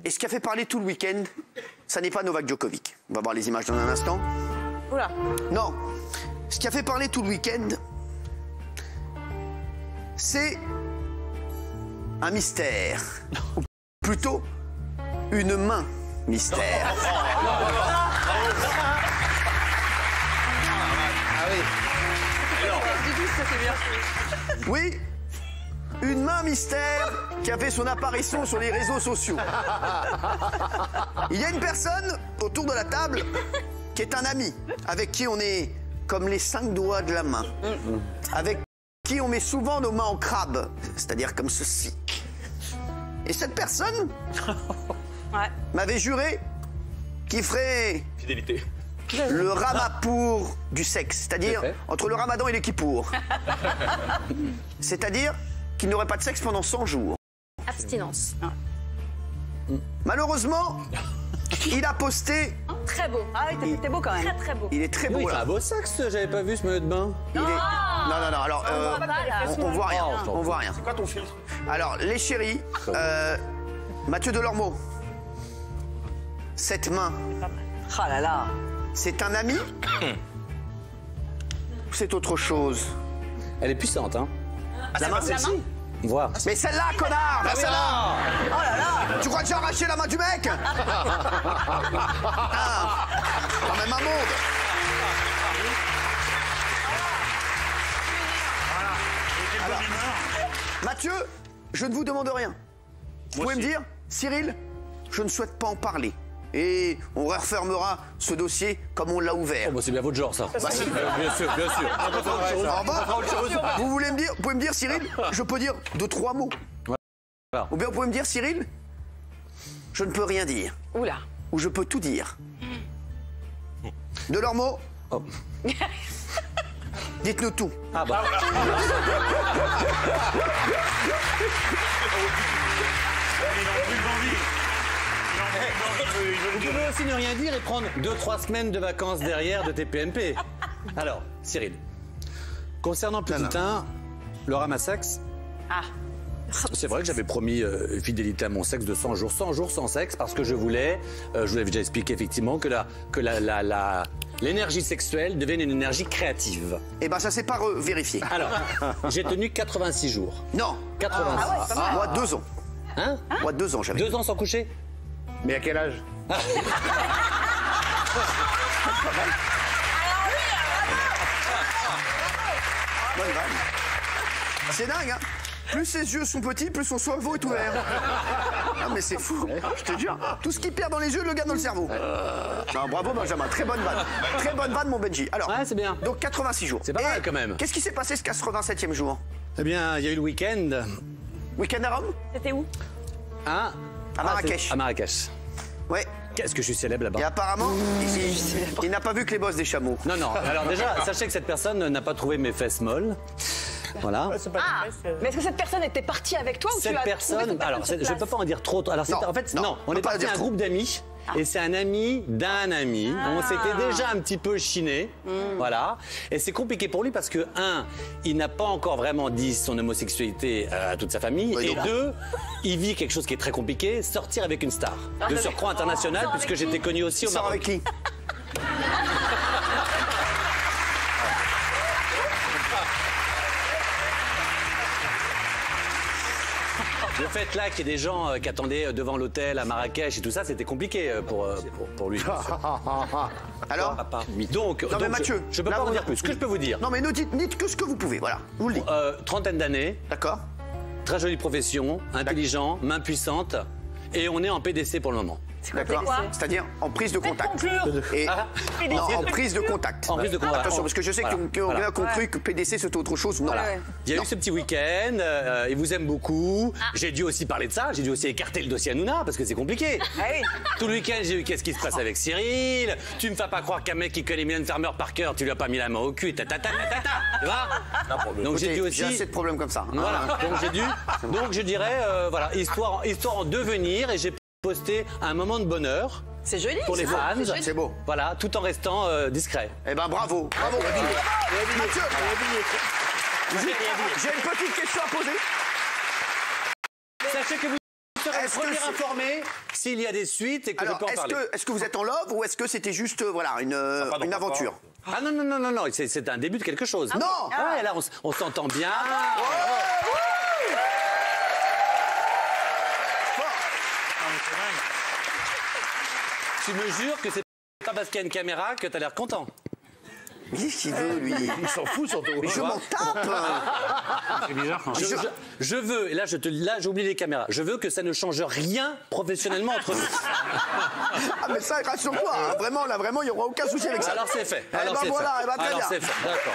Et ce qui a fait parler tout le week-end, ça n'est pas Novak Djokovic. On va voir les images dans un instant. Oula. Non. Ce qui a fait parler tout le week-end, c'est un mystère. Ou plutôt, une main mystère. Oui, une main mystère qui a fait son apparition sur les réseaux sociaux. Il y a une personne autour de la table qui est un ami, avec qui on est comme les 5 doigts de la main, avec qui on met souvent nos mains en crabe, c'est-à-dire comme ceci. Et cette personne m'avait juré qu'il ferait Fidélité. le ramapour du sexe, c'est-à-dire entre le ramadan et les kippours. C'est-à-dire qu'il n'aurait pas de sexe pendant 100 jours. Abstinence. Malheureusement, il a posté... Très beau. Ah oui, t'es beau quand même. Très très beau. Il est très beau Il fait là. un beau sexe, j'avais pas vu ce maillot de bain. Non, non, alors on voit rien, Oh, on voit rien. C'est quoi ton filtre? Alors les chéris, Mathieu Delormeau, cette main, Oh là là. c'est un ami ou c'est autre chose? Elle est puissante, hein. La main, celle-ci? Voir. Mais celle-là, connard, celle-là. Oh là là. Tu crois que j'ai arraché la main du mec? Ah, quand même un monde. Alors, Mathieu, je ne vous demande rien. Vous pouvez me dire, Cyril, je ne souhaite pas en parler. Et on refermera ce dossier comme on l'a ouvert. Oh, bah, c'est bien votre genre, ça. Bah, si. Bien sûr, bien sûr. Au revoir. Vous voulez me dire, vous pouvez me dire, Cyril, je peux dire 2-3 mots. Voilà. Ou bien vous pouvez me dire, Cyril, je ne peux rien dire. Oula. Ou je peux tout dire. Delormeau, Oh. dites-nous tout. Ah bah. Vous pouvez aussi ne rien dire et prendre 2-3 semaines de vacances derrière de TPMP. Alors, Cyril, concernant Petit 1, le ramassex, c'est vrai que j'avais promis fidélité à mon sexe de 100 jours sans sexe, parce que je vous l'avais déjà expliqué effectivement que l'énergie sexuelle devienne une énergie créative. Eh ben ça s'est pas vérifié. Alors, j'ai tenu 86 jours. Non. 86. Moi 2 ans. Hein? Moi 2 ans j'avais. 2 ans sans coucher? Mais à quel âge? Bonne vanne. C'est dingue, hein. Plus ses yeux sont petits, plus son cerveau est ouvert. Ah mais c'est fou, je te jure. Tout ce qu'il perd dans les yeux, le garde dans le cerveau. Non, bravo Benjamin, très bonne vanne. Très bonne vanne mon Benji. Alors, Ouais, c'est bien. donc 86 jours. C'est pas mal, quand même. Qu'est-ce qui s'est passé ce 87e jour? Eh bien, il y a eu le week-end. Week-end à Rome? C'était où? Hein? À Marrakech. À Marrakech. Ouais. Qu'est-ce que je suis célèbre là-bas. Et apparemment, il n'a pas vu que les bosses des chameaux. Non, non. Alors déjà, sachez que cette personne n'a pas trouvé mes fesses molles. Voilà. Mais est-ce que cette personne était partie avec toi ou tu Cette as personne, alors je ne peux pas en dire trop. Alors Non, en fait, non, non, on on peut est pas parti dire un trop. groupe d'amis. Et c'est un ami d'un ami. On s'était déjà un petit peu chiné. Voilà. Et c'est compliqué pour lui parce que, un, il n'a pas encore vraiment dit son homosexualité à toute sa famille. Oui, Et donc. deux, il vit quelque chose qui est très compliqué, sortir avec une star. De surcroît international, puisque j'étais connu aussi Il au sort Maroc. avec qui? Le fait là qu'il y ait des gens qui attendaient devant l'hôtel à Marrakech et tout ça, c'était compliqué pour lui. Alors? Donc, Non mais Mathieu, je peux là, pas vous- en dire plus. Ce que je peux vous dire, Non mais ne dites que ce que vous pouvez, voilà. Je vous le dis. trentaine d'années, D'accord? très jolie profession, intelligent, main puissante, et on est en PDC pour le moment. D'accord. C'est-à-dire en prise de contact. Et... Non, en prise de contact. En prise de contact. Attention, parce que je sais Voilà. qu'il y en a qui ont cru que PDC c'était autre chose. Non. Voilà. Ouais. Il y a eu ce petit week-end, il vous aime beaucoup. J'ai dû aussi parler de ça, j'ai dû aussi écarter le dossier Hanouna parce que c'est compliqué. Ah oui. Tout le week-end, j'ai eu qu'est-ce qui se passe avec Cyril. Tu me fais pas croire qu'un mec qui connaît Mylène Farmer par cœur, tu lui as pas mis la main au cul et ta. Tu vois? Donc j'ai dû J'ai aussi. assez de problèmes comme ça. Voilà. Donc je dirais, voilà, histoire en devenir, et j'ai posté un moment de bonheur C'est joli. pour les ça. fans. C'est beau. Voilà, tout en restant discret. Eh ben bravo. Bravo. Mathieu, j'ai une petite question à poser. Sachez que vous serez est-ce premier que informé s'il y a des suites et que je peux en parler. Est-ce que vous êtes en love ou est-ce que c'était juste voilà, une aventure? Ah non, c'est un début de quelque chose. Non. Ah, là, on s'entend bien. Tu me jures que c'est pas parce qu'il y a une caméra que t'as l'air content. Qu'est-ce qu'il veut, lui? Il s'en fout surtout. Mais je m'en tape. C'est bizarre quand même. Je veux, et là j'oublie les caméras, je veux que ça ne change rien professionnellement entre nous. Ah mais ça, rassure-toi, hein, vraiment, là, vraiment, il n'y aura aucun souci avec ça. Alors c'est fait. Eh ben voilà, eh ben très Alors bien. c'est fait, d'accord.